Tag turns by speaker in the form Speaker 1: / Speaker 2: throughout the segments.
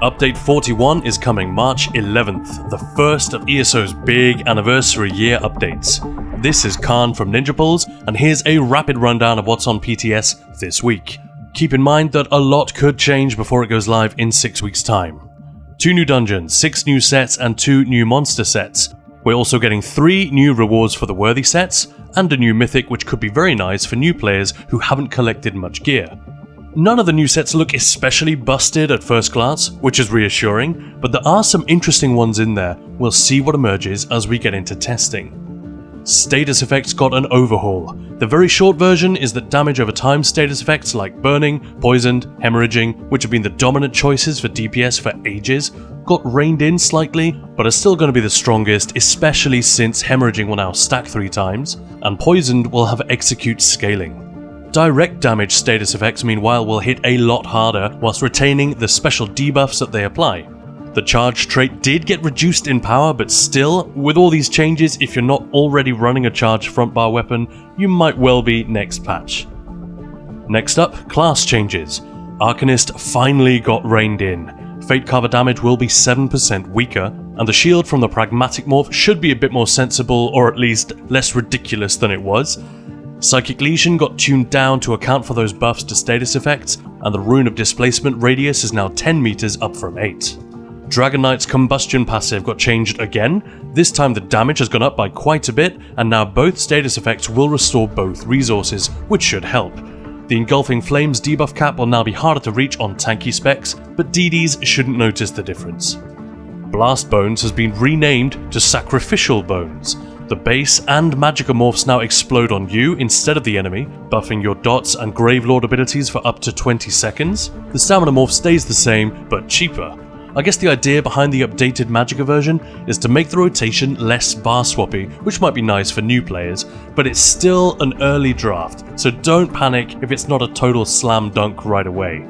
Speaker 1: Update 41 is coming March 11th, the first of ESO's big anniversary year updates. This is Khan from Ninja Pulls, and here's a rapid rundown of what's on PTS this week. Keep in mind that a lot could change before it goes live in 6 weeks' time. 2 new dungeons, 6 new sets, and 2 new monster sets. We're also getting 3 new rewards for the worthy sets, and a new mythic which could be very nice for new players who haven't collected much gear. None of the new sets look especially busted at first glance, which is reassuring, but there are some interesting ones in there. We'll see what emerges as we get into testing. Status effects got an overhaul. The very short version is that damage over time status effects like burning, poisoned, hemorrhaging, which have been the dominant choices for DPS for ages, got reined in slightly, but are still going to be the strongest, especially since hemorrhaging will now stack 3 times, and poisoned will have execute scaling. Direct damage status effects meanwhile will hit a lot harder whilst retaining the special debuffs that they apply. The charge trait did get reduced in power, but still, with all these changes, if you're not already running a charge front bar weapon, you might well be next patch. Next up, class changes. Arcanist finally got reined in. Fate Carver damage will be 7% weaker, and the shield from the Pragmatic Morph should be a bit more sensible, or at least less ridiculous than it was. Psychic Lesion got tuned down to account for those buffs to status effects, and the Rune of Displacement radius is now 10 meters up from 8. Dragonknight's Combustion passive got changed again. This time the damage has gone up by quite a bit, and now both status effects will restore both resources, which should help. The Engulfing Flames debuff cap will now be harder to reach on tanky specs, but DDs shouldn't notice the difference. Blast Bones has been renamed to Sacrificial Bones. The base and Magicka morphs now explode on you instead of the enemy, buffing your dots and Gravelord abilities for up to 20 seconds. The stamina morph stays the same, but cheaper. I guess the idea behind the updated Magicka version is to make the rotation less bar swappy, which might be nice for new players, but it's still an early draft, so don't panic if it's not a total slam dunk right away.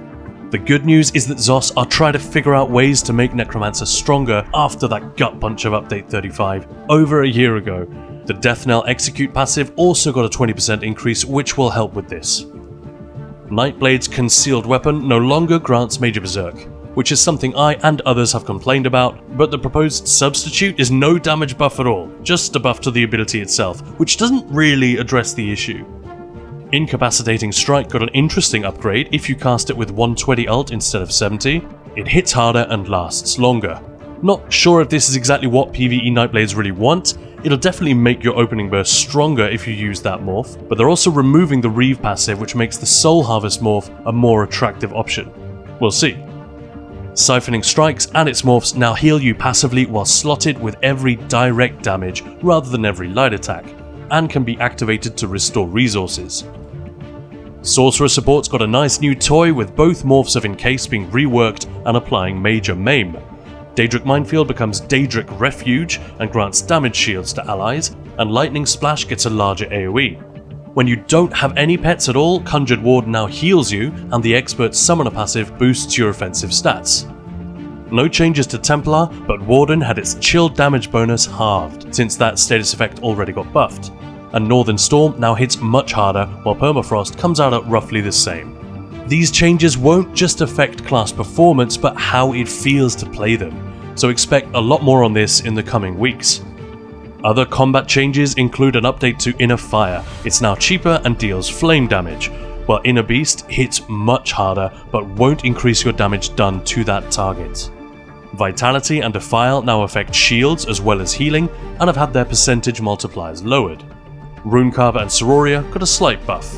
Speaker 1: The good news is that ZOS are trying to figure out ways to make Necromancer stronger after that gut punch of Update 35 over a year ago. The Death Knell Execute passive also got a 20% increase, which will help with this. Nightblade's Concealed Weapon no longer grants Major Berserk, which is something I and others have complained about, but the proposed substitute is no damage buff at all, just a buff to the ability itself, which doesn't really address the issue. Incapacitating Strike got an interesting upgrade if you cast it with 120 ult instead of 70. It hits harder and lasts longer. Not sure if this is exactly what PvE Nightblades really want. It'll definitely make your opening burst stronger if you use that morph, but they're also removing the Reave passive, which makes the Soul Harvest morph a more attractive option. We'll see. Siphoning Strikes and its morphs now heal you passively while slotted with every direct damage rather than every light attack, and can be activated to restore resources. Sorcerer support's got a nice new toy with both morphs of Encase being reworked and applying Major Maim. Daedric Minefield becomes Daedric Refuge and grants damage shields to allies, and Lightning Splash gets a larger AoE. When you don't have any pets at all, Conjured Ward now heals you, and the Expert Summoner passive boosts your offensive stats. No changes to Templar, but Warden had its chill damage bonus halved, since that status effect already got buffed. And Northern Storm now hits much harder, while Permafrost comes out at roughly the same. These changes won't just affect class performance, but how it feels to play them, so expect a lot more on this in the coming weeks. Other combat changes include an update to Inner Fire. It's now cheaper and deals flame damage, while Inner Beast hits much harder but won't increase your damage done to that target. Vitality and Defile now affect shields as well as healing, and have had their percentage multipliers lowered. Runecarver and Sororia got a slight buff.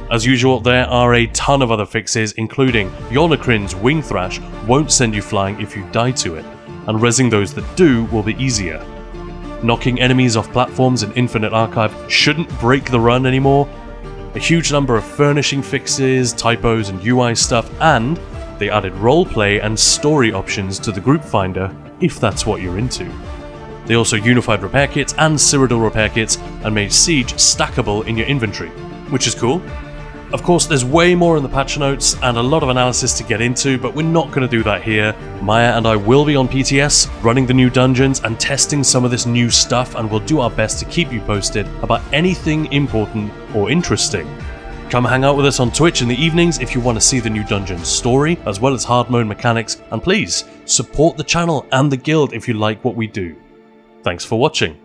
Speaker 1: As usual, there are a ton of other fixes, including Yolnakrin's Wing Thrash won't send you flying if you die to it, and rezzing those that do will be easier. Knocking enemies off platforms in Infinite Archive shouldn't break the run anymore. A huge number of furnishing fixes, typos and UI stuff, and they added roleplay and story options to the group finder if that's what you're into. They also unified repair kits and Cyrodiil repair kits and made Siege stackable in your inventory, which is cool. Of course, there's way more in the patch notes and a lot of analysis to get into, but we're not going to do that here. Maya and I will be on PTS, running the new dungeons and testing some of this new stuff, and we'll do our best to keep you posted about anything important or interesting. Come hang out with us on Twitch in the evenings if you want to see the new dungeon story, as well as hard mode mechanics, and please support the channel and the guild if you like what we do. Thanks for watching.